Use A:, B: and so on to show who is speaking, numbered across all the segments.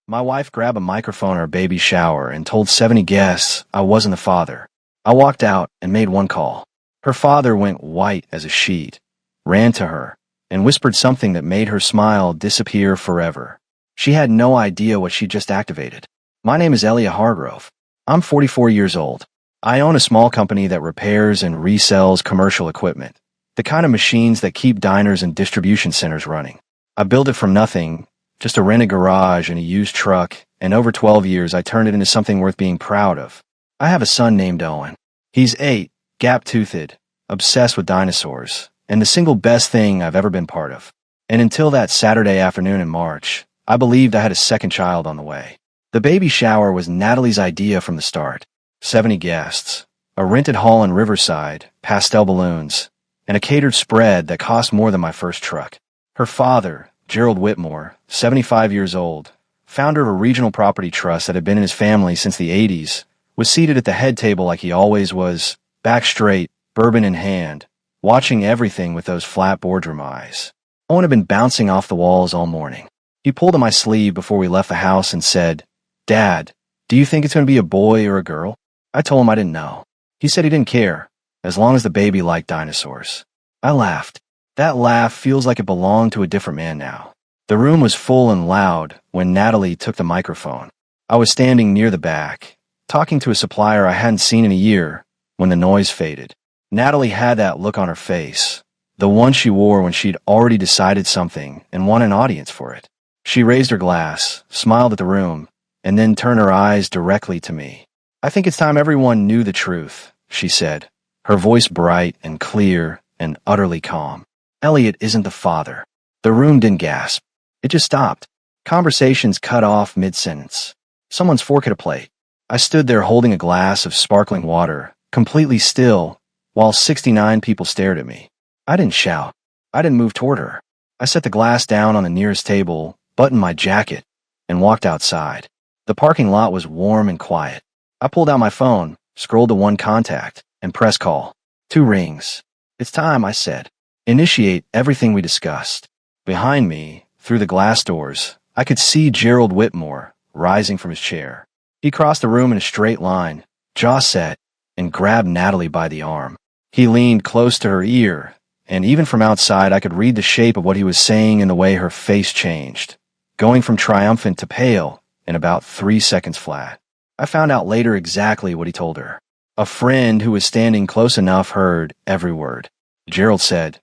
A: My wife grabbed a microphone at our baby shower and told 70 guests I wasn't the father. I walked out and made one call. Her father went white as a sheet, ran to her, and whispered something that made her smile disappear forever. She had no idea what she just activated. My name is Elliot Hargrove. I'm 44 years old. I own a small company that repairs and resells commercial equipment, the kind of machines that keep diners and distribution centers running. I built it from nothing, just a rented garage and a used truck, and over 12 years I turned it into something worth being proud of. I have a son named Owen. He's 8, gap-toothed, obsessed with dinosaurs, and the single best thing I've ever been part of. And until that Saturday afternoon in March, I believed I had a second child on the way. The baby shower was Natalie's idea from the start. 70 guests, a rented hall in Riverside, pastel balloons, and a catered spread that cost more than my first truck. Her father, Gerald Whitmore, 75 years old, founder of a regional property trust that had been in his family since the 80s, was seated at the head table like he always was, back straight, bourbon in hand, watching everything with those flat boardroom eyes. Owen had been bouncing off the walls all morning. He pulled at my sleeve before we left the house and said, "Dad, do you think it's going to be a boy or a girl?" I told him I didn't know. He said he didn't care, as long as the baby liked dinosaurs. I laughed. That laugh feels like it belonged to a different man now. The room was full and loud when Natalie took the microphone. I was standing near the back, talking to a supplier I hadn't seen in a year, when the noise faded. Natalie had that look on her face, the one she wore when she'd already decided something and won an audience for it. She raised her glass, smiled at the room, and then turned her eyes directly to me. "I think it's time everyone knew the truth," she said, her voice bright and clear and utterly calm. "Elliot isn't the father." The room didn't gasp. It just stopped. Conversations cut off mid-sentence. Someone's fork hit a plate. I stood there holding a glass of sparkling water, completely still, while 69 people stared at me. I didn't shout. I didn't move toward her. I set the glass down on the nearest table, buttoned my jacket, and walked outside. The parking lot was warm and quiet. I pulled out my phone, scrolled to one contact, and pressed call. 2 rings. "It's time," I said. "Initiate everything we discussed." Behind me, through the glass doors, I could see Gerald Whitmore rising from his chair. He crossed the room in a straight line, jaw set, and grabbed Natalie by the arm. He leaned close to her ear, and even from outside I could read the shape of what he was saying in the way her face changed, going from triumphant to pale in about 3 seconds flat. I found out later exactly what he told her. A friend who was standing close enough heard every word. Gerald said,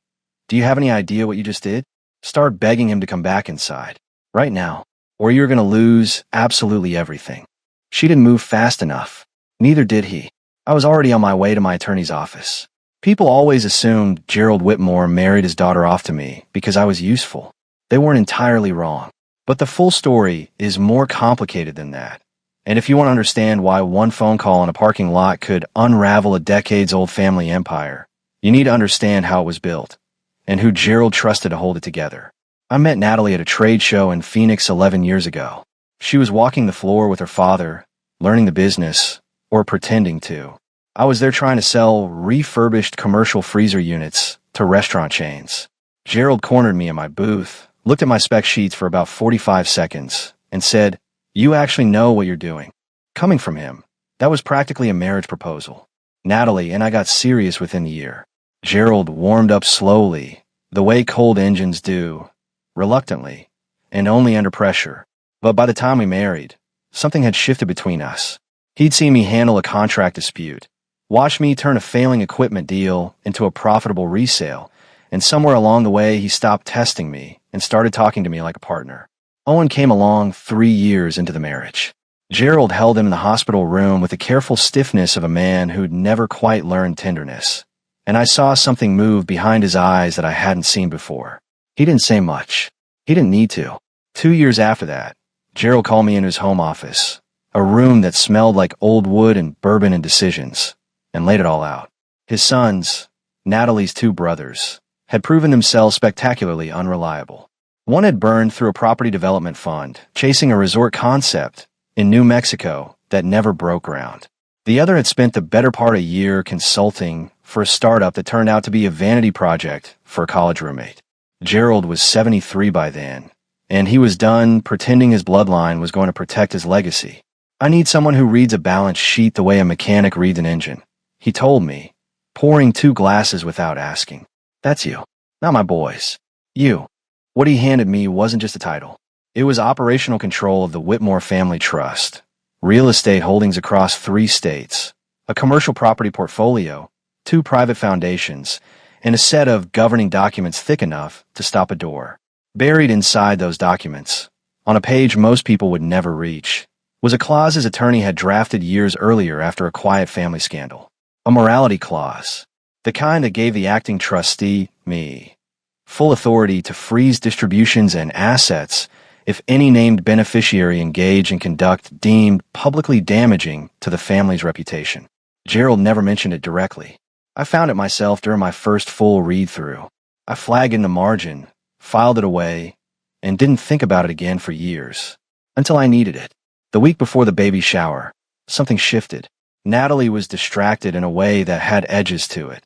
A: "Do you have any idea what you just did? Start begging him to come back inside, right now, or you're going to lose absolutely everything." She didn't move fast enough. Neither did he. I was already on my way to my attorney's office. People always assumed Gerald Whitmore married his daughter off to me because I was useful. They weren't entirely wrong. But the full story is more complicated than that. And if you want to understand why one phone call in a parking lot could unravel a decades-old family empire, you need to understand how it was built, and who Gerald trusted to hold it together. I met Natalie at a trade show in Phoenix 11 years ago. She was walking the floor with her father, learning the business, or pretending to. I was there trying to sell refurbished commercial freezer units to restaurant chains. Gerald cornered me in my booth, looked at my spec sheets for about 45 seconds, and said, "You actually know what you're doing." Coming from him, that was practically a marriage proposal. Natalie and I got serious within the year. Gerald warmed up slowly, the way cold engines do, reluctantly, and only under pressure. But by the time we married, something had shifted between us. He'd seen me handle a contract dispute, watched me turn a failing equipment deal into a profitable resale, and somewhere along the way he stopped testing me and started talking to me like a partner. Owen came along 3 years into the marriage. Gerald held him in the hospital room with the careful stiffness of a man who'd never quite learned tenderness, and I saw something move behind his eyes that I hadn't seen before. He didn't say much. He didn't need to. 2 years after that, Gerald called me into his home office, a room that smelled like old wood and bourbon and decisions, and laid it all out. His sons, Natalie's 2 brothers, had proven themselves spectacularly unreliable. One had burned through a property development fund, chasing a resort concept in New Mexico that never broke ground. The other had spent the better part of a year consulting for a startup that turned out to be a vanity project for a college roommate. Gerald was 73 by then, and he was done pretending his bloodline was going to protect his legacy. I need someone who reads a balance sheet the way a mechanic reads an engine, he told me, pouring 2 glasses without asking. That's you, not my boys. You. What he handed me wasn't just a title. It was operational control of the Whitmore Family Trust, real estate holdings across 3 states, a commercial property portfolio, 2 private foundations, and a set of governing documents thick enough to stop a door. Buried inside those documents, on a page most people would never reach, was a clause his attorney had drafted years earlier after a quiet family scandal. A morality clause, the kind that gave the acting trustee, me, full authority to freeze distributions and assets if any named beneficiary engaged in conduct deemed publicly damaging to the family's reputation. Gerald never mentioned it directly. I found it myself during my first full read-through. I flagged in the margin, filed it away, and didn't think about it again for years, until I needed it. The week before the baby shower, something shifted. Natalie was distracted in a way that had edges to it.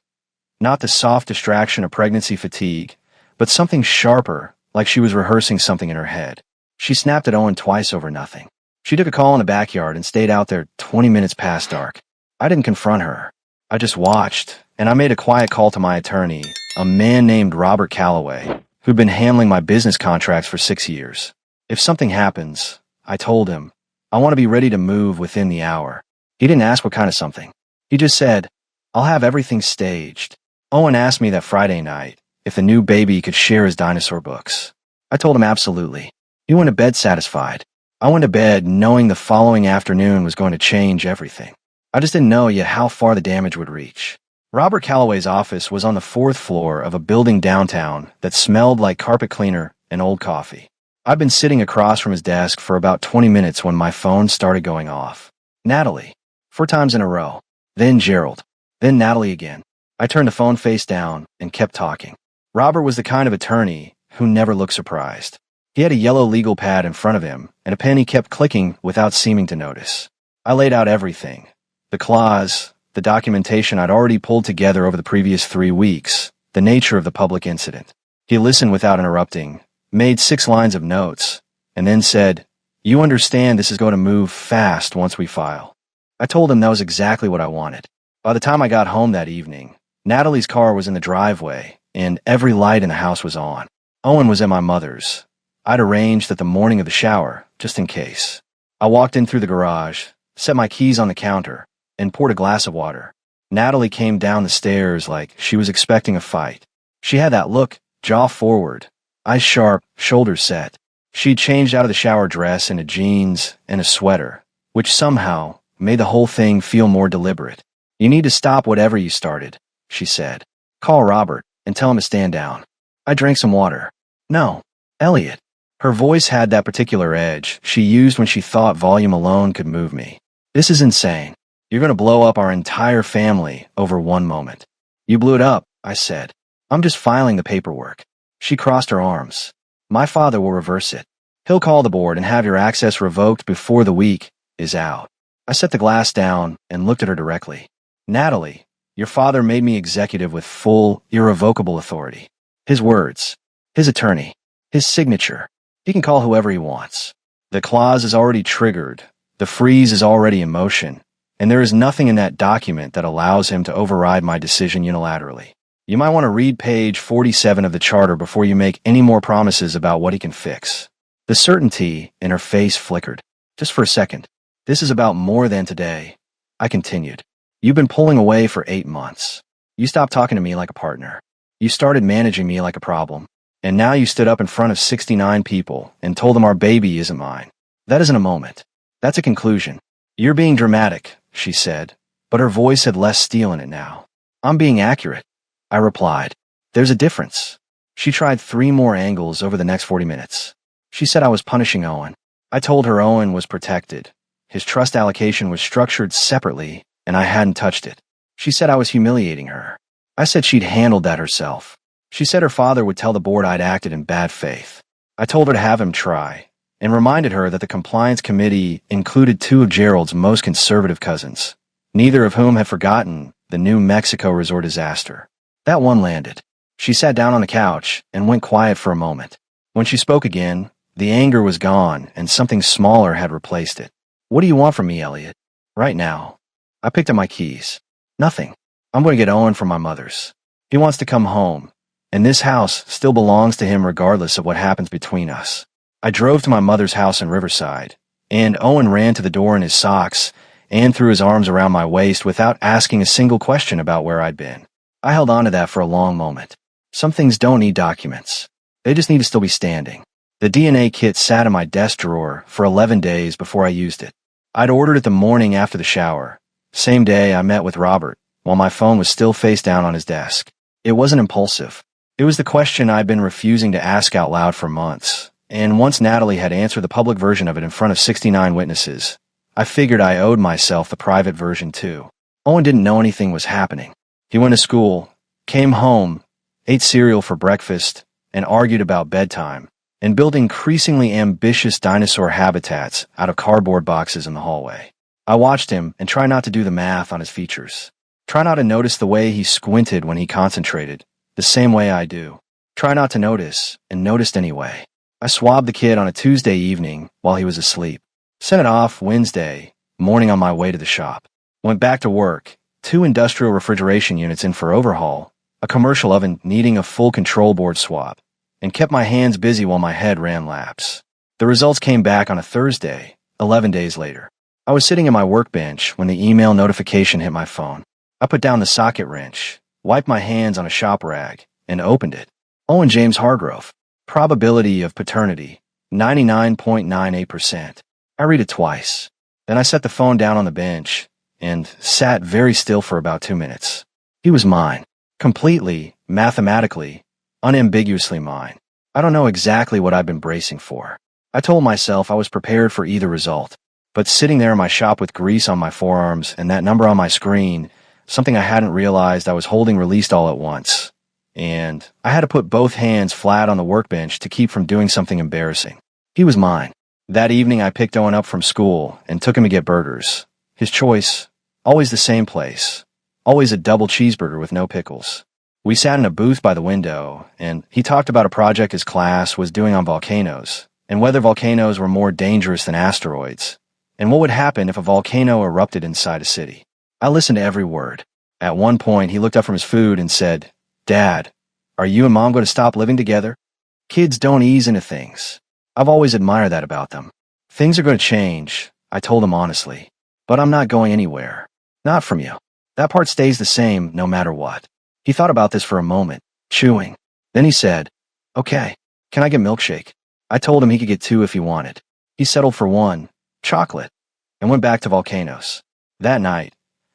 A: Not the soft distraction of pregnancy fatigue, but something sharper, like she was rehearsing something in her head. She snapped at Owen twice over nothing. She took a call in the backyard and stayed out there 20 minutes past dark. I didn't confront her. I just watched, and I made a quiet call to my attorney, a man named Robert Calloway, who'd been handling my business contracts for 6 years. If something happens, I told him, I want to be ready to move within the hour. He didn't ask what kind of something. He just said, I'll have everything staged. Owen asked me that Friday night if the new baby could share his dinosaur books. I told him absolutely. He went to bed satisfied. I went to bed knowing the following afternoon was going to change everything. I just didn't know yet how far the damage would reach. Robert Calloway's office was on the 4th floor of a building downtown that smelled like carpet cleaner and old coffee. I'd been sitting across from his desk for about 20 minutes when my phone started going off. Natalie. 4 times in a row. Then Gerald. Then Natalie again. I turned the phone face down and kept talking. Robert was the kind of attorney who never looked surprised. He had a yellow legal pad in front of him, and a pen he kept clicking without seeming to notice. I laid out everything. The clause, the documentation I'd already pulled together over the previous 3 weeks, the nature of the public incident. He listened without interrupting, made 6 lines of notes, and then said, You understand this is going to move fast once we file. I told him that was exactly what I wanted. By the time I got home that evening, Natalie's car was in the driveway, and every light in the house was on. Owen was at my mother's. I'd arranged that the morning of the shower, just in case. I walked in through the garage, set my keys on the counter, and poured a glass of water. Natalie came down the stairs like she was expecting a fight. She had that look, jaw forward, eyes sharp, shoulders set. She'd changed out of the shower dress into jeans and a sweater, which somehow made the whole thing feel more deliberate. You need to stop whatever you started, she said. Call Robert and tell him to stand down. I drank some water. No, Elliot. Her voice had that particular edge she used when she thought volume alone could move me. This is insane. You're going to blow up our entire family over one moment. You blew it up, I said. I'm just filing the paperwork. She crossed her arms. My father will reverse it. He'll call the board and have your access revoked before the week is out. I set the glass down and looked at her directly. Natalie, your father made me executive with full, irrevocable authority. His words, his attorney, his signature. He can call whoever he wants. The clause is already triggered. The freeze is already in motion. And there is nothing in that document that allows him to override my decision unilaterally. You might want to read page 47 of the charter before you make any more promises about what he can fix. The certainty in her face flickered. Just for a second. This is about more than today. I continued. You've been pulling away for 8 months. You stopped talking to me like a partner. You started managing me like a problem. And now you stood up in front of 69 people and told them our baby isn't mine. That isn't a moment. That's a conclusion. You're being dramatic, she said, but her voice had less steel in it now. I'm being accurate, I replied. There's a difference. She tried 3 more angles over the next 40 minutes. She said I was punishing Owen. I told her Owen was protected. His trust allocation was structured separately, and I hadn't touched it. She said I was humiliating her. I said she'd handled that herself. She said her father would tell the board I'd acted in bad faith. I told her to have him try, and reminded her that the compliance committee included 2 of Gerald's most conservative cousins, neither of whom had forgotten the New Mexico resort disaster. That one landed. She sat down on the couch and went quiet for a moment. When she spoke again, The anger was gone, and something smaller had replaced it. What do you want from me, Elliot? Right now. I picked up my keys. Nothing. I'm going to get Owen from my mother's. He wants to come home, and this house still belongs to him regardless of what happens between us. I drove to my mother's house in Riverside, and Owen ran to the door in his socks and threw his arms around my waist without asking a single question about where I'd been. I held on to that for a long moment. Some things don't need documents. They just need to still be standing. The DNA kit sat in my desk drawer for 11 days before I used it. I'd ordered it the morning after the shower. Same day I met with Robert, while my phone was still face down on his desk. It wasn't impulsive. It was the question I'd been refusing to ask out loud for months. And once Natalie had answered the public version of it in front of 69 witnesses, I figured I owed myself the private version too. Owen didn't know anything was happening. He went to school, came home, ate cereal for breakfast, and argued about bedtime, and built increasingly ambitious dinosaur habitats out of cardboard boxes in the hallway. I watched him and tried not to do the math on his features. Try not to notice the way he squinted when he concentrated, the same way I do. Try not to notice, and noticed anyway. I swabbed the kid on a Tuesday evening while he was asleep. Sent it off Wednesday morning on my way to the shop. Went back to work, 2 industrial refrigeration units in for overhaul, a commercial oven needing a full control board swap, and kept my hands busy while my head ran laps. The results came back on a Thursday, 11 days later. I was sitting at my workbench when the email notification hit my phone. I put down the socket wrench, wiped my hands on a shop rag, and opened it. Owen James Hargrove. Probability of paternity, 99.98%. I read it twice. Then I set the phone down on the bench and sat very still for about 2 minutes. He was mine. Completely, mathematically, unambiguously mine. I don't know exactly what I've been bracing for. I told myself I was prepared for either result. But sitting there in my shop with grease on my forearms and that number on my screen, something I hadn't realized I was holding released all at once. And I had to put both hands flat on the workbench to keep from doing something embarrassing. He was mine. That evening I picked Owen up from school and took him to get burgers. His choice, always the same place. Always a double cheeseburger with no pickles. We sat in a booth by the window, and he talked about a project his class was doing on volcanoes, and whether volcanoes were more dangerous than asteroids, and what would happen if a volcano erupted inside a city. I listened to every word. At one point, he looked up from his food and said, "Dad, are you and Mom going to stop living together?" Kids don't ease into things. I've always admired that about them. Things are going to change, I told him honestly. But I'm not going anywhere. Not from you. That part stays the same no matter what. He thought about this for a moment, chewing. Then he said, "Okay, can I get milkshake?" I told him he could get 2 if he wanted. He settled for 1, chocolate, and went back to volcanoes. That night,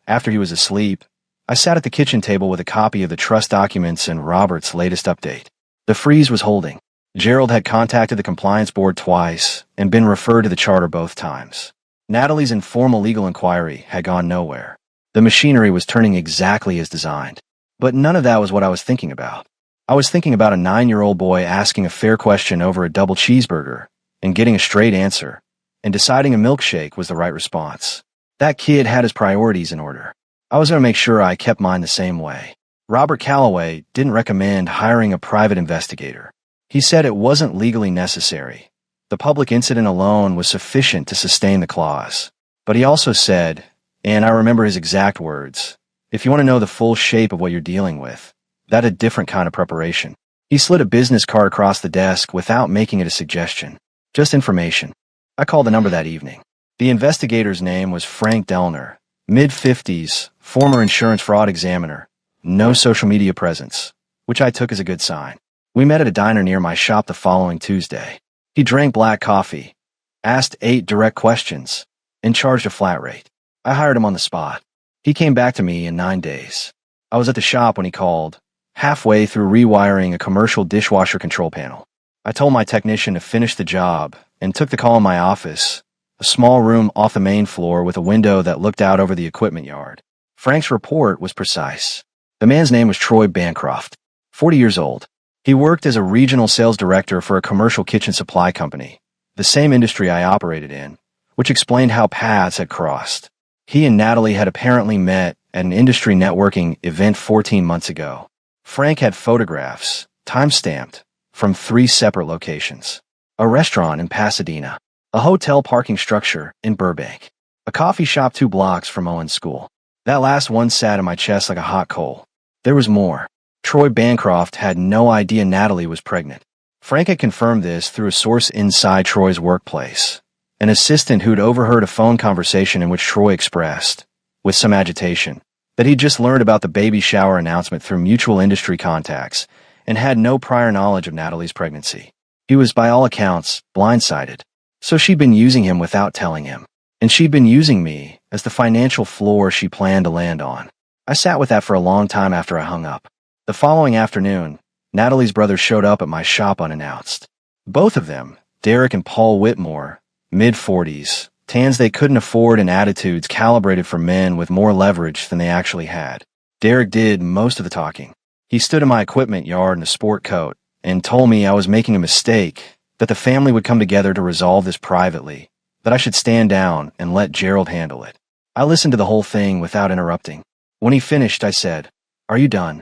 A: after he was asleep, I sat at the kitchen table with a copy of the trust documents and Robert's latest update. The freeze was holding. Gerald had contacted the compliance board twice and been referred to the charter both times. Natalie's informal legal inquiry had gone nowhere. The machinery was turning exactly as designed. But none of that was what I was thinking about. I was thinking about a 9-year-old boy asking a fair question over a double cheeseburger and getting a straight answer, and deciding a milkshake was the right response. That kid had his priorities in order. I was going to make sure I kept mine the same way. Robert Calloway didn't recommend hiring a private investigator. He said it wasn't legally necessary. The public incident alone was sufficient to sustain the clause. But he also said, and I remember his exact words, if you want to know the full shape of what you're dealing with, that's a different kind of preparation. He slid a business card across the desk without making it a suggestion. Just information. I called the number that evening. The investigator's name was Frank Delner, mid-50s, former insurance fraud examiner, no social media presence, which I took as a good sign. We met at a diner near my shop the following Tuesday. He drank black coffee, asked 8 direct questions, and charged a flat rate. I hired him on the spot. He came back to me in 9 days. I was at the shop when he called, halfway through rewiring a commercial dishwasher control panel. I told my technician to finish the job and took the call in my office, a small room off the main floor with a window that looked out over the equipment yard. Frank's report was precise. The man's name was Troy Bancroft, 40 years old. He worked as a regional sales director for a commercial kitchen supply company, the same industry I operated in, which explained how paths had crossed. He and Natalie had apparently met at an industry networking event 14 months ago. Frank had photographs, time-stamped, from 3 separate locations. a restaurant in Pasadena, a hotel parking structure in Burbank, a coffee shop 2 blocks from Owen's school. That last one sat in my chest like a hot coal. There was more. Troy Bancroft had no idea Natalie was pregnant. Frank had confirmed this through a source inside Troy's workplace, an assistant who'd overheard a phone conversation in which Troy expressed, with some agitation, that he'd just learned about the baby shower announcement through mutual industry contacts and had no prior knowledge of Natalie's pregnancy. He was, by all accounts, blindsided. So she'd been using him without telling him, and she'd been using me as the financial floor she planned to land on. I sat with that for a long time after I hung up. The following afternoon, Natalie's brothers showed up at my shop unannounced. Both of them, Derek and Paul Whitmore, mid-40s, tans they couldn't afford and attitudes calibrated for men with more leverage than they actually had. Derek did most of the talking. He stood in my equipment yard in a sport coat and told me I was making a mistake, that the family would come together to resolve this privately, that I should stand down and let Gerald handle it. I listened to the whole thing without interrupting. When he finished, I said, "Are you done?"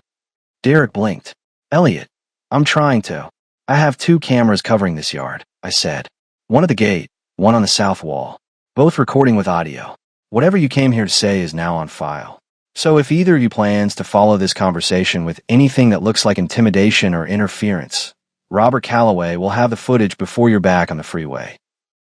A: Derek blinked. "Elliot, I'm trying to. I have 2 cameras covering this yard," I said. "One at the gate, one on the south wall. Both recording with audio. Whatever you came here to say is now on file. So if either of you plans to follow this conversation with anything that looks like intimidation or interference, Robert Calloway will have the footage before you're back on the freeway."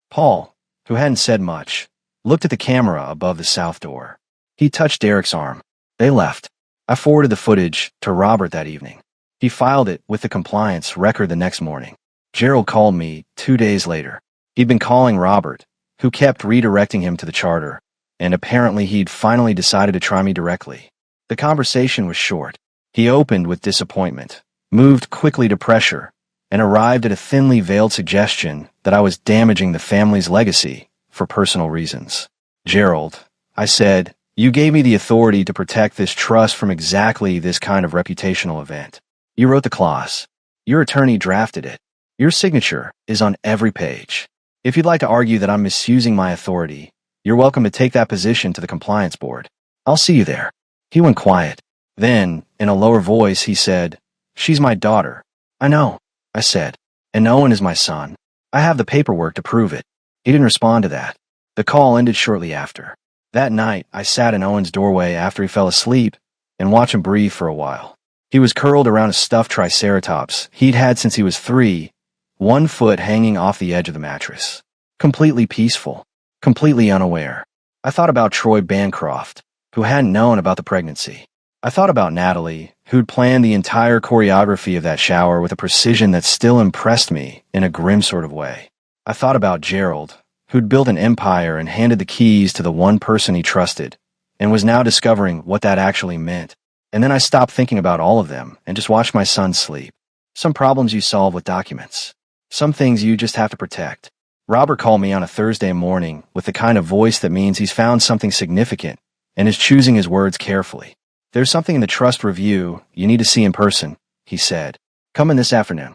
A: Paul, who hadn't said much, looked at the camera above the south door. He touched Derek's arm. They left. I forwarded the footage to Robert that evening. He filed it with the compliance record the next morning. Gerald called me 2 days later. He'd been calling Robert, who kept redirecting him to the charter, and apparently he'd finally decided to try me directly. The conversation was short. He opened with disappointment, moved quickly to pressure, and arrived at a thinly veiled suggestion that I was damaging the family's legacy for personal reasons. "Gerald," I said, "you gave me the authority to protect this trust from exactly this kind of reputational event. You wrote the clause. Your attorney drafted it. Your signature is on every page. If you'd like to argue that I'm misusing my authority, you're welcome to take that position to the compliance board. I'll see you there." He went quiet. Then, in a lower voice, he said, "She's my daughter." "I know," I said, "and Owen is my son. I have the paperwork to prove it." He didn't respond to that. The call ended shortly after. That night, I sat in Owen's doorway after he fell asleep and watched him breathe for a while. He was curled around a stuffed triceratops he'd had since he was 3, 1 foot hanging off the edge of the mattress. Completely peaceful, completely unaware. I thought about Troy Bancroft, who hadn't known about the pregnancy. I thought about Natalie, who'd planned the entire choreography of that shower with a precision that still impressed me in a grim sort of way. I thought about Gerald, who'd built an empire and handed the keys to the one person he trusted, and was now discovering what that actually meant. And then I stopped thinking about all of them and just watched my son sleep. Some problems you solve with documents. Some things you just have to protect. Robert called me on a Thursday morning with the kind of voice that means he's found something significant and is choosing his words carefully. "There's something in the trust review you need to see in person," he said. "Come in this afternoon."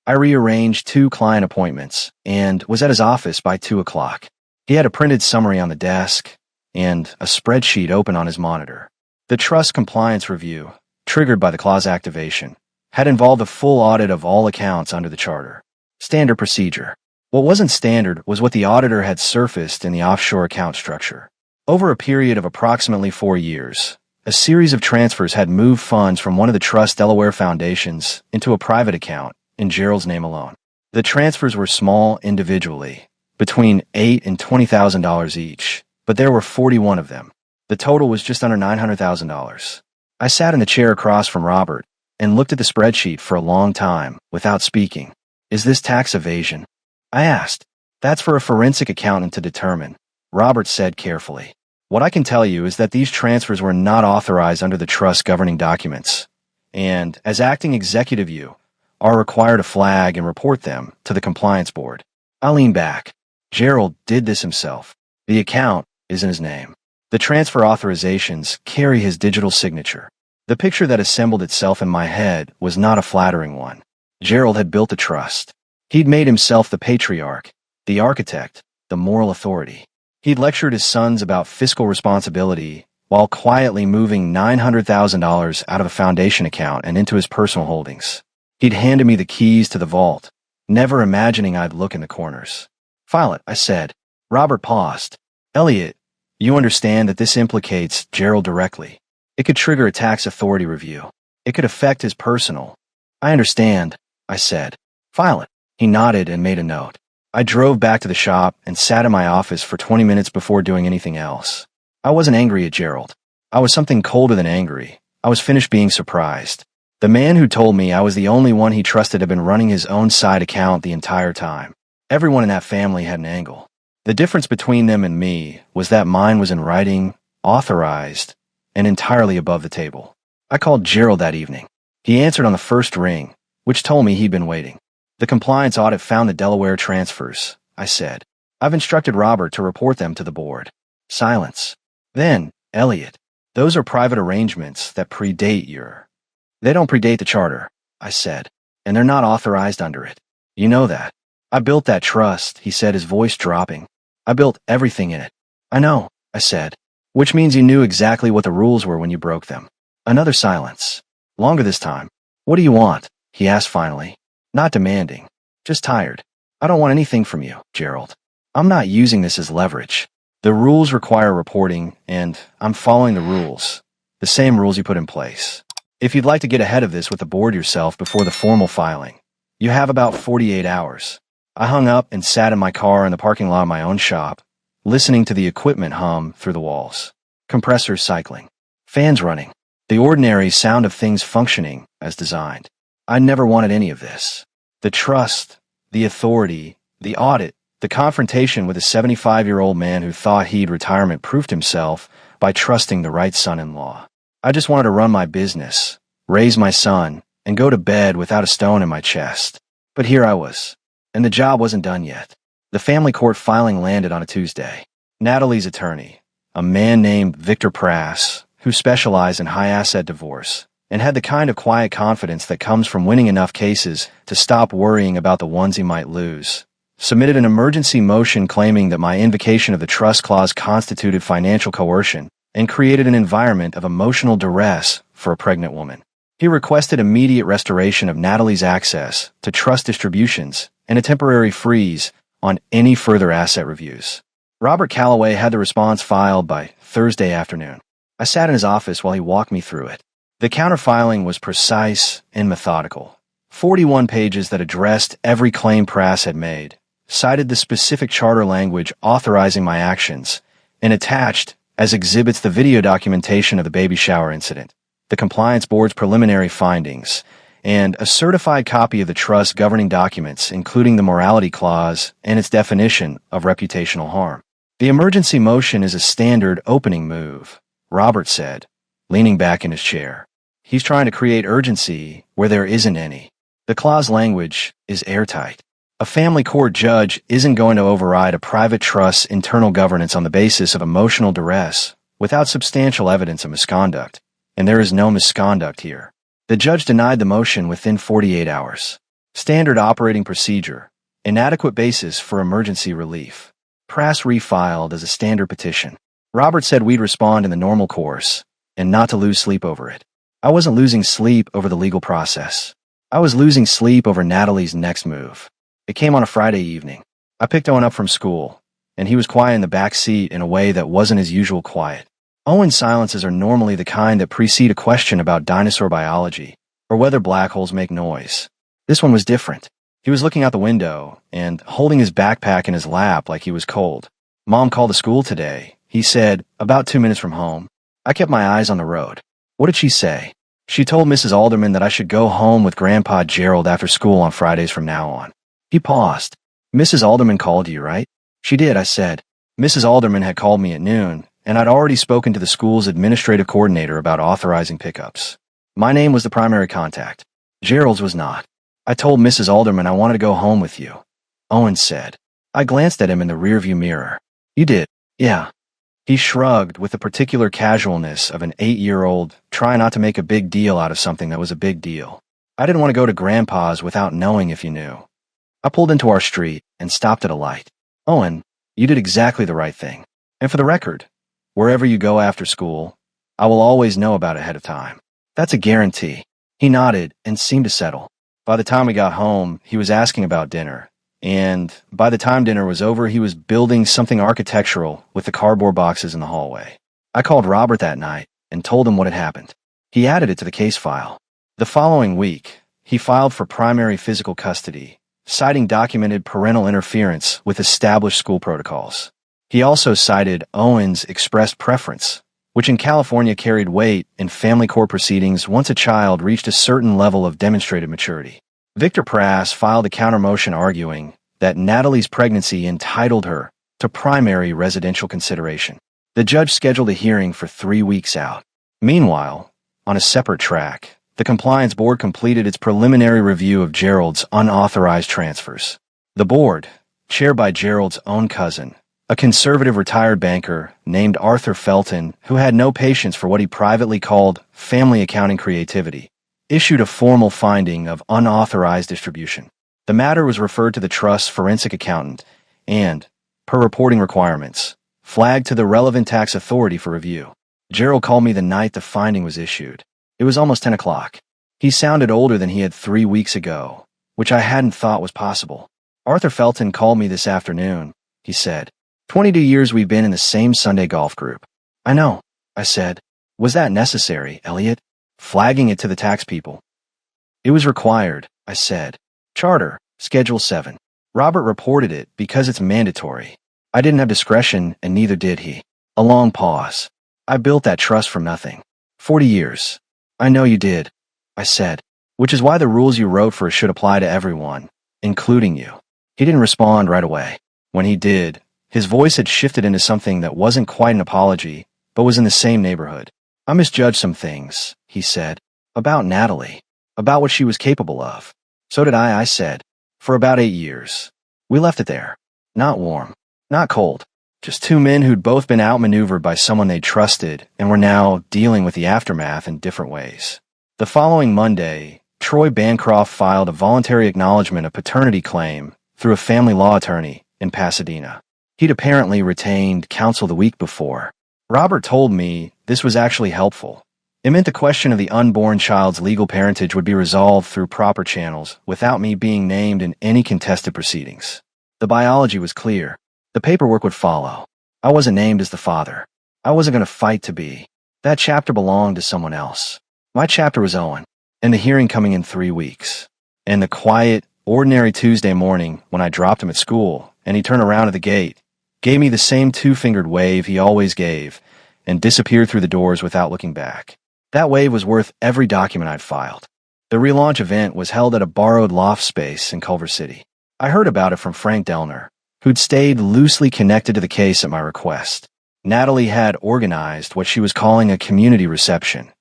A: I rearranged 2 client appointments and was at his office by 2 o'clock. He had a printed summary on the desk and a spreadsheet open on his monitor. The trust compliance review, triggered by the clause activation, had involved a full audit of all accounts under the charter. Standard procedure. What wasn't standard was what the auditor had surfaced in the offshore account structure. Over a period of approximately 4 years, a series of transfers had moved funds from one of the Trust Delaware foundations into a private account in Gerald's name alone. The transfers were small individually, between $8,000 and $20,000 each, but there were 41 of them. The total was just under $900,000. I sat in the chair across from Robert and looked at the spreadsheet for a long time without speaking. "Is this tax evasion?" I asked. "That's for a forensic accountant to determine," Robert said carefully. "What I can tell you is that these transfers were not authorized under the trust governing documents, and, as acting executive, you are required to flag and report them to the compliance board." I leaned back. Gerald did this himself. The account is in his name. The transfer authorizations carry his digital signature. The picture that assembled itself in my head was not a flattering one. Gerald had built a trust. He'd made himself the patriarch, the architect, the moral authority. He'd lectured his sons about fiscal responsibility while quietly moving $900,000 out of a foundation account and into his personal holdings. He'd handed me the keys to the vault, never imagining I'd look in the corners. File it, I said. Robert paused. Elliot, you understand that this implicates Gerald directly. It could trigger a tax authority review. It could affect his personal. I understand, I said. File it. He nodded and made a note. I drove back to the shop and sat in my office for 20 minutes before doing anything else. I wasn't angry at Gerald. I was something colder than angry. I was finished being surprised. The man who told me I was the only one he trusted had been running his own side account the entire time. Everyone in that family had an angle. The difference between them and me was that mine was in writing, authorized, and entirely above the table. I called Gerald that evening. He answered on the first ring, which told me he'd been waiting. The compliance audit found the Delaware transfers, I said. I've instructed Robert to report them to the board. Silence. Then, Elliot, those are private arrangements that predate your... They don't predate the charter, I said, and they're not authorized under it. You know that. I built that trust, he said, his voice dropping. I built everything in it. I know, I said, which means you knew exactly what the rules were when you broke them. Another silence. Longer this time. What do you want? He asked finally. Not demanding. Just tired. I don't want anything from you, Gerald. I'm not using this as leverage. The rules require reporting, and I'm following the rules. The same rules you put in place. If you'd like to get ahead of this with the board yourself before the formal filing, you have about 48 hours. I hung up and sat in my car in the parking lot of my own shop, listening to the equipment hum through the walls. Compressors cycling. Fans running. The ordinary sound of things functioning as designed. I never wanted any of this. The trust, the authority, the audit, the confrontation with a 75-year-old man who thought he'd retirement proofed himself by trusting the right son-in-law. I just wanted to run my business, raise my son, and go to bed without a stone in my chest. But here I was, and the job wasn't done yet. The family court filing landed on a Tuesday. Natalie's attorney, a man named Victor Prass, who specialized in high-asset divorce, and had the kind of quiet confidence that comes from winning enough cases to stop worrying about the ones he might lose, submitted an emergency motion claiming that my invocation of the trust clause constituted financial coercion and created an environment of emotional duress for a pregnant woman. He requested immediate restoration of Natalie's access to trust distributions and a temporary freeze on any further asset reviews. Robert Calloway had the response filed by Thursday afternoon. I sat in his office while he walked me through it. The counterfiling was precise and methodical. 41 pages that addressed every claim Prass had made, cited the specific charter language authorizing my actions, and attached as exhibits the video documentation of the baby shower incident, the compliance board's preliminary findings, and a certified copy of the trust governing documents, including the morality clause and its definition of reputational harm. The emergency motion is a standard opening move, Robert said, leaning back in his chair. He's trying to create urgency where there isn't any. The clause language is airtight. A family court judge isn't going to override a private trust's internal governance on the basis of emotional duress without substantial evidence of misconduct, and there is no misconduct here. The judge denied the motion within 48 hours. Standard operating procedure, inadequate basis for emergency relief. Prass refiled as a standard petition. Robert said we'd respond in the normal course, and not to lose sleep over it. I wasn't losing sleep over the legal process. I was losing sleep over Natalie's next move. It came on a Friday evening. I picked Owen up from school, and he was quiet in the back seat in a way that wasn't his usual quiet. Owen's silences are normally the kind that precede a question about dinosaur biology, or whether black holes make noise. This one was different. He was looking out the window, and holding his backpack in his lap like he was cold. Mom called the school today, he said, about 2 minutes from home. I kept my eyes on the road. What did she say? She told Mrs. Alderman that I should go home with Grandpa Gerald after school on Fridays from now on. He paused. Mrs. Alderman called you, right? She did, I said. Mrs. Alderman had called me at noon, and I'd already spoken to the school's administrative coordinator about authorizing pickups. My name was the primary contact. Gerald's was not. I told Mrs. Alderman I wanted to go home with you. Owen said. I glanced at him in the rearview mirror. You did? Yeah. He shrugged with the particular casualness of an 8-year-old trying not to make a big deal out of something that was a big deal. I didn't want to go to Grandpa's without knowing if you knew. I pulled into our street and stopped at a light. Owen, you did exactly the right thing. And for the record, wherever you go after school, I will always know about it ahead of time. That's a guarantee. He nodded and seemed to settle. By the time we got home, he was asking about dinner. And by the time dinner was over, he was building something architectural with the cardboard boxes in the hallway. I called Robert that night and told him what had happened. He added it to the case file. The following week, he filed for primary physical custody, citing documented parental interference with established school protocols. He also cited Owen's expressed preference, which in California carried weight in family court proceedings once a child reached a certain level of demonstrated maturity. Victor Prass filed a countermotion arguing that Natalie's pregnancy entitled her to primary residential consideration. The judge scheduled a hearing for 3 weeks out. Meanwhile, on a separate track, the Compliance Board completed its preliminary review of Gerald's unauthorized transfers. The board, chaired by Gerald's own cousin, a conservative retired banker named Arthur Felton, who had no patience for what he privately called family accounting creativity, issued a formal finding of unauthorized distribution. The matter was referred to the trust's forensic accountant and, per reporting requirements, flagged to the relevant tax authority for review. Gerald called me the night the finding was issued. It was almost 10 o'clock. He sounded older than he had 3 weeks ago, which I hadn't thought was possible. Arthur Felton called me this afternoon, he said. 22 years we've been in the same Sunday golf group. I know, I said. Was that necessary, Elliot? Flagging it to the tax people. It was required, I said. Charter, Schedule 7. Robert reported it because it's mandatory. I didn't have discretion, and neither did he. A long pause. I built that trust from nothing. 40 years. I know you did, I said. Which is why the rules you wrote for should apply to everyone, including you. He didn't respond right away. When he did, his voice had shifted into something that wasn't quite an apology, but was in the same neighborhood. I misjudged some things, he said. About Natalie. About what she was capable of. So did I said. For about 8 years. We left it there. Not warm. Not cold. Just two men who'd both been outmaneuvered by someone they trusted and were now dealing with the aftermath in different ways. The following Monday, Troy Bancroft filed a voluntary acknowledgement of paternity claim through a family law attorney in Pasadena. He'd apparently retained counsel the week before. Robert told me this was actually helpful. It meant the question of the unborn child's legal parentage would be resolved through proper channels without me being named in any contested proceedings. The biology was clear. The paperwork would follow. I wasn't named as the father. I wasn't going to fight to be. That chapter belonged to someone else. My chapter was Owen, and the hearing coming in 3 weeks. And the quiet, ordinary Tuesday morning when I dropped him at school and he turned around at the gate, gave me the same two-fingered wave he always gave, and disappeared through the doors without looking back. That wave was worth every document I'd filed. The relaunch event was held at a borrowed loft space in Culver City. I heard about it from Frank Delner, who'd stayed loosely connected to the case at my request. Natalie had organized what she was calling a community reception,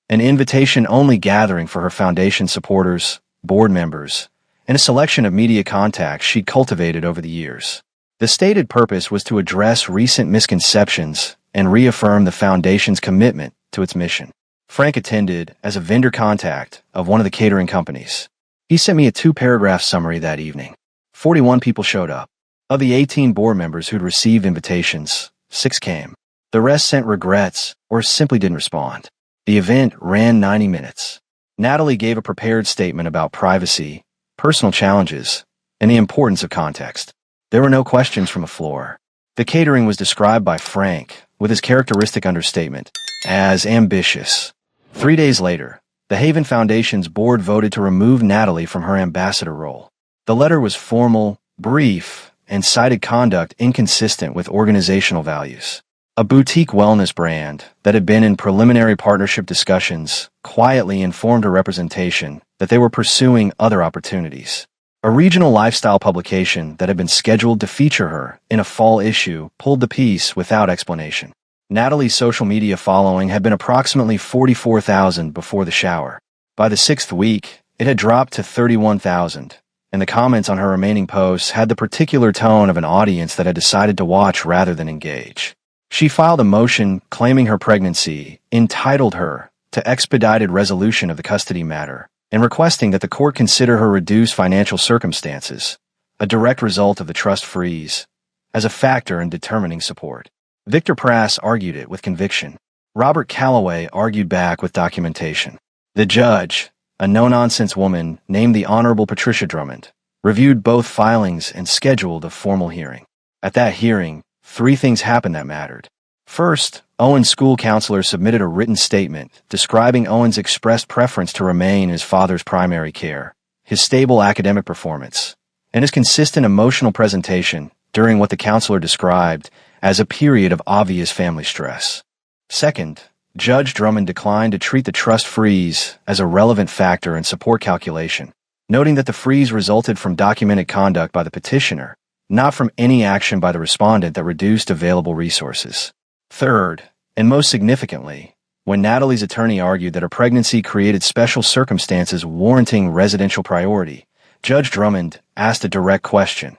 A: an invitation-only gathering for her foundation supporters, board members, and a selection of media contacts she'd cultivated over the years. The stated purpose was to address recent misconceptions and reaffirm the foundation's commitment to its mission. Frank attended as a vendor contact of one of the catering companies. He sent me a 2-paragraph summary that evening. 41 people showed up. Of the 18 board members who'd received invitations, 6 came. The rest sent regrets or simply didn't respond. The event ran 90 minutes. Natalie gave a prepared statement about privacy, personal challenges, and the importance of context. There were no questions from the floor. The catering was described by Frank, with his characteristic understatement, as ambitious. 3 days later, the Haven Foundation's board voted to remove Natalie from her ambassador role. The letter was formal, brief, and cited conduct inconsistent with organizational values. A boutique wellness brand that had been in preliminary partnership discussions quietly informed her representation that they were pursuing other opportunities. A regional lifestyle publication that had been scheduled to feature her in a fall issue pulled the piece without explanation. Natalie's social media following had been approximately 44,000 before the shower. By the 6th week, it had dropped to 31,000, and the comments on her remaining posts had the particular tone of an audience that had decided to watch rather than engage. She filed a motion claiming her pregnancy entitled her to expedited resolution of the custody matter, and requesting that the court consider her reduced financial circumstances, a direct result of the trust freeze, as a factor in determining support. Victor Prass argued it with conviction. Robert Calloway argued back with documentation. The judge, a no-nonsense woman named the Honorable Patricia Drummond, reviewed both filings and scheduled a formal hearing. At that hearing, 3 things happened that mattered. First, Owen's school counselor submitted a written statement describing Owen's expressed preference to remain in his father's primary care, his stable academic performance, and his consistent emotional presentation during what the counselor described as a period of obvious family stress. Second, Judge Drummond declined to treat the trust freeze as a relevant factor in support calculation, noting that the freeze resulted from documented conduct by the petitioner, not from any action by the respondent that reduced available resources. Third, and most significantly, when Natalie's attorney argued that her pregnancy created special circumstances warranting residential priority, Judge Drummond asked a direct question.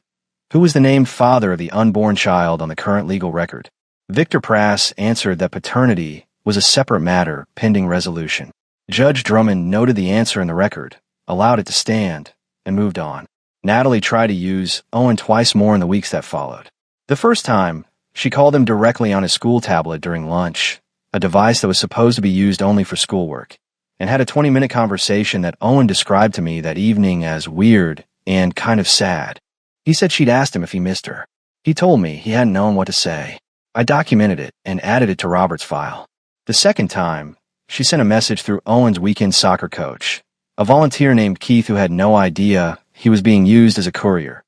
A: Who was the named father of the unborn child on the current legal record? Victor Prass answered that paternity was a separate matter pending resolution. Judge Drummond noted the answer in the record, allowed it to stand, and moved on. Natalie tried to use Owen twice more in the weeks that followed. The first time, she called him directly on his school tablet during lunch, a device that was supposed to be used only for schoolwork, and had a 20-minute conversation that Owen described to me that evening as weird and kind of sad. He said she'd asked him if he missed her. He told me he hadn't known what to say. I documented it and added it to Robert's file. The second time, she sent a message through Owen's weekend soccer coach, a volunteer named Keith who had no idea he was being used as a courier,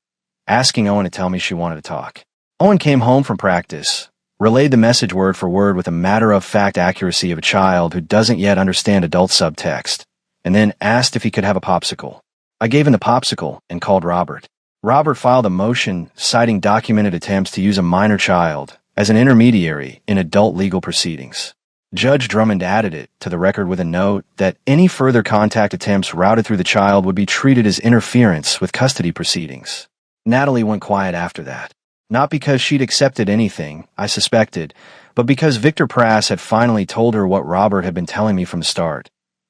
A: asking Owen to tell me she wanted to talk. Owen came home from practice, relayed the message word for word with a matter-of-fact accuracy of a child who doesn't yet understand adult subtext, and then asked if he could have a popsicle. I gave him the popsicle and called Robert. Robert filed a motion citing documented attempts to use a minor child as an intermediary in adult legal proceedings. Judge Drummond added it to the record with a note that any further contact attempts routed through the child would be treated as interference with custody proceedings. Natalie went quiet after that. Not because she'd accepted anything, I suspected, but because Victor Prass had finally told her what Robert had been telling me from the start.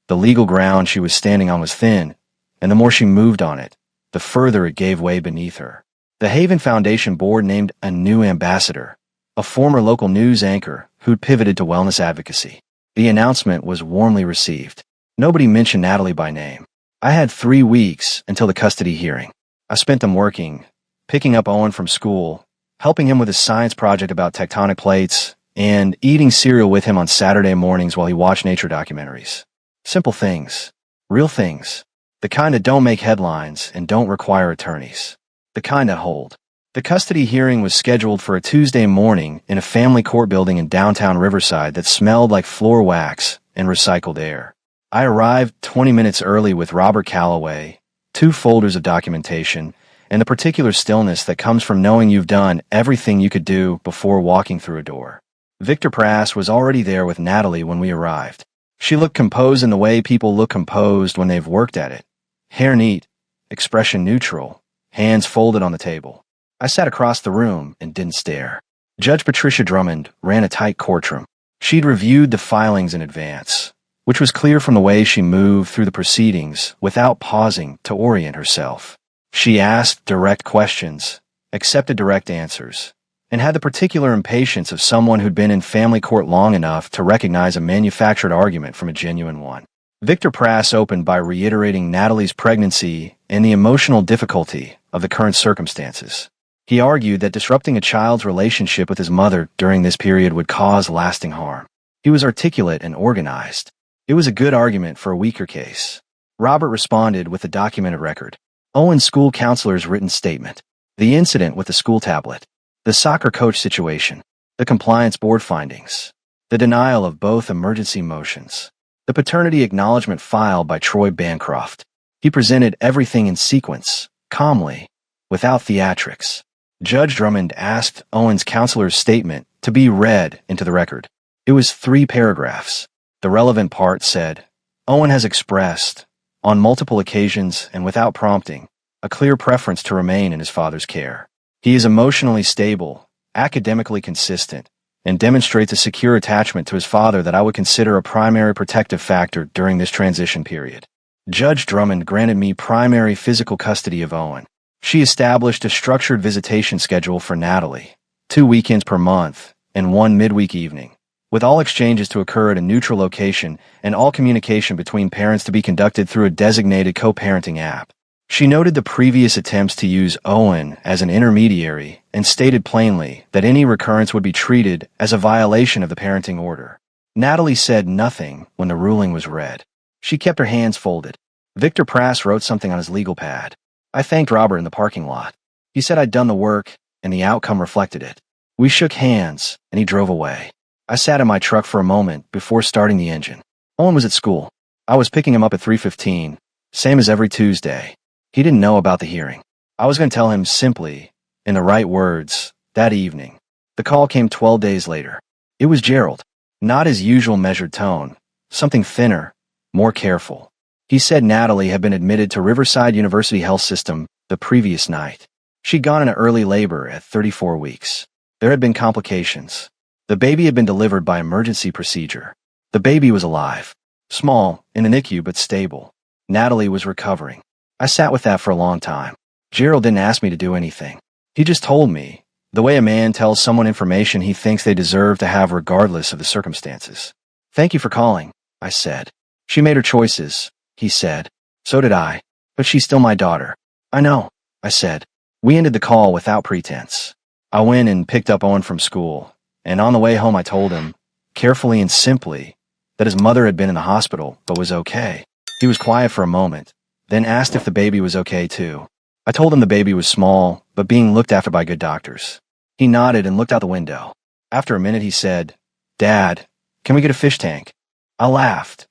A: The legal ground she was standing on was thin, and the more she moved on it, the further it gave way beneath her. The Haven Foundation board named a new ambassador, a former local news anchor who'd pivoted to wellness advocacy. The announcement was warmly received. Nobody mentioned Natalie by name. I had 3 weeks until the custody hearing. I spent them working, picking up Owen from school, helping him with his science project about tectonic plates, and eating cereal with him on Saturday mornings while he watched nature documentaries. Simple things. Real things. The kind that don't make headlines and don't require attorneys. The kind that hold. The custody hearing was scheduled for a Tuesday morning in a family court building in downtown Riverside that smelled like floor wax and recycled air. I arrived 20 minutes early with Robert Calloway, 2 folders of documentation, and the particular stillness that comes from knowing you've done everything you could do before walking through a door. Victor Prass was already there with Natalie when we arrived. She looked composed in the way people look composed when they've worked at it. Hair neat, expression neutral, hands folded on the table. I sat across the room and didn't stare. Judge Patricia Drummond ran a tight courtroom. She'd reviewed the filings in advance, which was clear from the way she moved through the proceedings without pausing to orient herself. She asked direct questions, accepted direct answers, and had the particular impatience of someone who'd been in family court long enough to recognize a manufactured argument from a genuine one. Victor Prass opened by reiterating Natalie's pregnancy and the emotional difficulty of the current circumstances. He argued that disrupting a child's relationship with his mother during this period would cause lasting harm. He was articulate and organized. It was a good argument for a weaker case. Robert responded with the documented record. Owen's school counselor's written statement, the incident with the school tablet, the soccer coach situation, the compliance board findings, the denial of both emergency motions, the paternity acknowledgement filed by Troy Bancroft. He presented everything in sequence, calmly, without theatrics. Judge Drummond asked Owen's counselor's statement to be read into the record. It was 3 paragraphs. The relevant part said, Owen has expressed, on multiple occasions and without prompting, a clear preference to remain in his father's care. He is emotionally stable, academically consistent, and demonstrates a secure attachment to his father that I would consider a primary protective factor during this transition period. Judge Drummond granted me primary physical custody of Owen. She established a structured visitation schedule for Natalie, 2 weekends per month and 1 midweek evening, with all exchanges to occur at a neutral location and all communication between parents to be conducted through a designated co-parenting app. She noted the previous attempts to use Owen as an intermediary and stated plainly that any recurrence would be treated as a violation of the parenting order. Natalie said nothing when the ruling was read. She kept her hands folded. Victor Prass wrote something on his legal pad. I thanked Robert in the parking lot. He said I'd done the work, and the outcome reflected it. We shook hands, and he drove away. I sat in my truck for a moment before starting the engine. Owen was at school. I was picking him up at 3:15, same as every Tuesday. He didn't know about the hearing. I was going to tell him simply, in the right words, that evening. The call came 12 days later. It was Gerald. Not his usual measured tone, something thinner, more careful. He said Natalie had been admitted to Riverside University Health System the previous night. She'd gone into early labor at 34 weeks. There had been complications. The baby had been delivered by emergency procedure. The baby was alive. Small, in the NICU, but stable. Natalie was recovering. I sat with that for a long time. Gerald didn't ask me to do anything. He just told me, the way a man tells someone information he thinks they deserve to have regardless of the circumstances. Thank you for calling, I said. She made her choices, he said. So did I. But she's still my daughter. I know, I said. We ended the call without pretense. I went and picked up Owen from school, and on the way home I told him, carefully and simply, that his mother had been in the hospital but was okay. He was quiet for a moment, then asked if the baby was okay too. I told him the baby was small, but being looked after by good doctors. He nodded and looked out the window. After a minute he said, Dad, can we get a fish tank? I laughed.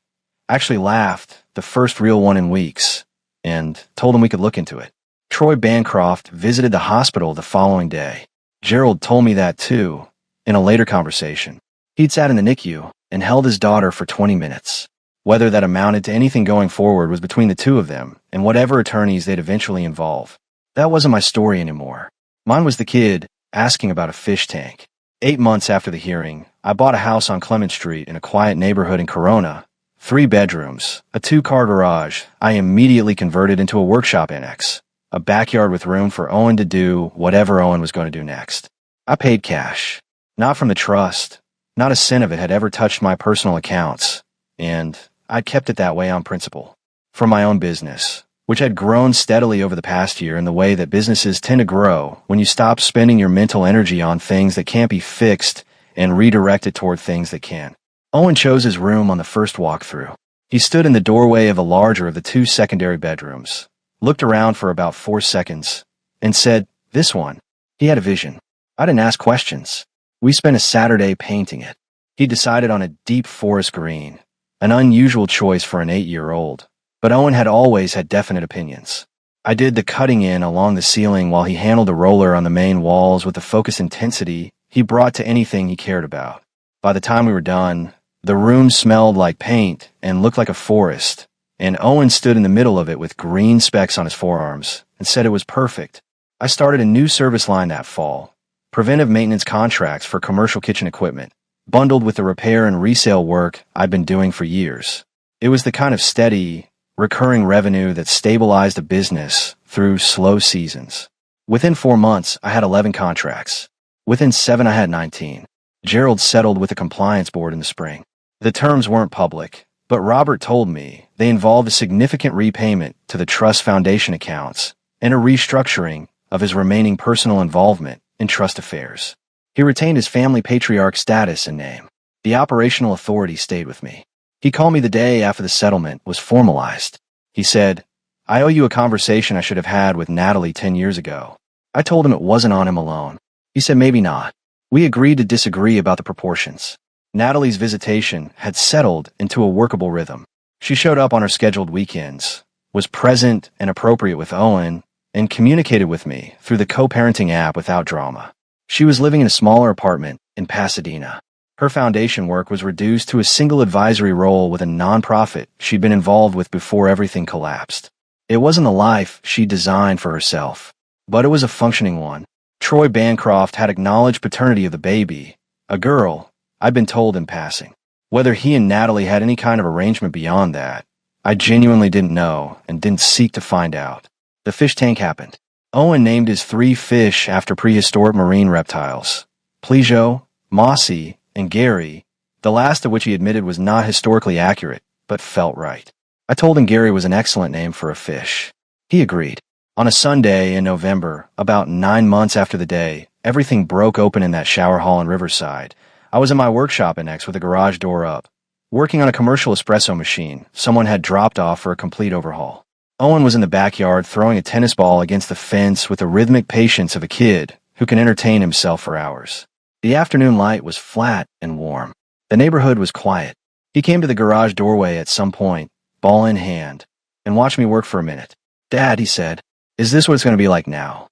A: Actually laughed, the first real one in weeks, and told him we could look into it. Troy Bancroft visited the hospital the following day. Gerald told me that too, in a later conversation. He'd sat in the NICU and held his daughter for 20 minutes. Whether that amounted to anything going forward was between the two of them and whatever attorneys they'd eventually involve. That wasn't my story anymore. Mine was the kid asking about a fish tank. 8 months after the hearing, I bought a house on Clement Street in a quiet neighborhood in Corona. 3 bedrooms, a 2-car garage. I immediately converted into a workshop annex. A backyard with room for Owen to do whatever Owen was going to do next. I paid cash. Not from the trust. Not a cent of it had ever touched my personal accounts. And I'd kept it that way on principle. From my own business, which had grown steadily over the past year in the way that businesses tend to grow when you stop spending your mental energy on things that can't be fixed and redirect it toward things that can. Owen chose his room on the first walkthrough. He stood in the doorway of the larger of the 2 secondary bedrooms, looked around for about 4 seconds, and said, "This one." He had a vision. I didn't ask questions. We spent a Saturday painting it. He decided on a deep forest green, an unusual choice for an 8-year-old, but Owen had always had definite opinions. I did the cutting in along the ceiling while he handled the roller on the main walls with the focused intensity he brought to anything he cared about. By the time we were done, the room smelled like paint and looked like a forest, and Owen stood in the middle of it with green specks on his forearms and said it was perfect. I started a new service line that fall, preventive maintenance contracts for commercial kitchen equipment, bundled with the repair and resale work I'd been doing for years. It was the kind of steady, recurring revenue that stabilized a business through slow seasons. Within 4 months, I had 11 contracts. Within 7, I had 19. Gerald settled with the compliance board in the spring. The terms weren't public, but Robert told me they involved a significant repayment to the trust foundation accounts and a restructuring of his remaining personal involvement in trust affairs. He retained his family patriarch status and name. The operational authority stayed with me. He called me the day after the settlement was formalized. He said, "I owe you a conversation I should have had with Natalie 10 years ago." I told him it wasn't on him alone. He said maybe not. We agreed to disagree about the proportions. Natalie's visitation had settled into a workable rhythm. She showed up on her scheduled weekends, was present and appropriate with Owen, and communicated with me through the co-parenting app without drama. She was living in a smaller apartment in Pasadena. Her foundation work was reduced to a single advisory role with a nonprofit she'd been involved with before everything collapsed. It wasn't the life she designed for herself, but it was a functioning one. Troy Bancroft had acknowledged paternity of the baby, a girl, I'd been told in passing. Whether he and Natalie had any kind of arrangement beyond that, I genuinely didn't know and didn't seek to find out. The fish tank happened. Owen named his 3 fish after prehistoric marine reptiles. Plejo, Mossy, and Gary, the last of which he admitted was not historically accurate, but felt right. I told him Gary was an excellent name for a fish. He agreed. On a Sunday in November, about 9 months after the day, everything broke open in that shower hall in Riverside. I was in my workshop annex with the garage door up, working on a commercial espresso machine someone had dropped off for a complete overhaul. Owen was in the backyard throwing a tennis ball against the fence with the rhythmic patience of a kid who can entertain himself for hours. The afternoon light was flat and warm. The neighborhood was quiet. He came to the garage doorway at some point, ball in hand, and watched me work for a minute. "Dad," he said, "is this what it's going to be like now?"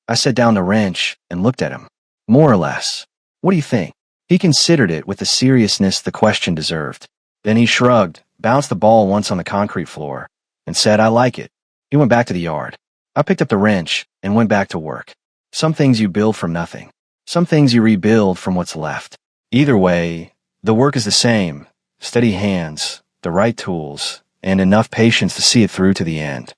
A: I set down the wrench and looked at him. "More or less. What do you think?" He considered it with the seriousness the question deserved. Then he shrugged, bounced the ball once on the concrete floor, and said, "I like it." He went back to the yard. I picked up the wrench and went back to work. Some things you build from nothing. Some things you rebuild from what's left. Either way, the work is the same. Steady hands, the right tools, and enough patience to see it through to the end.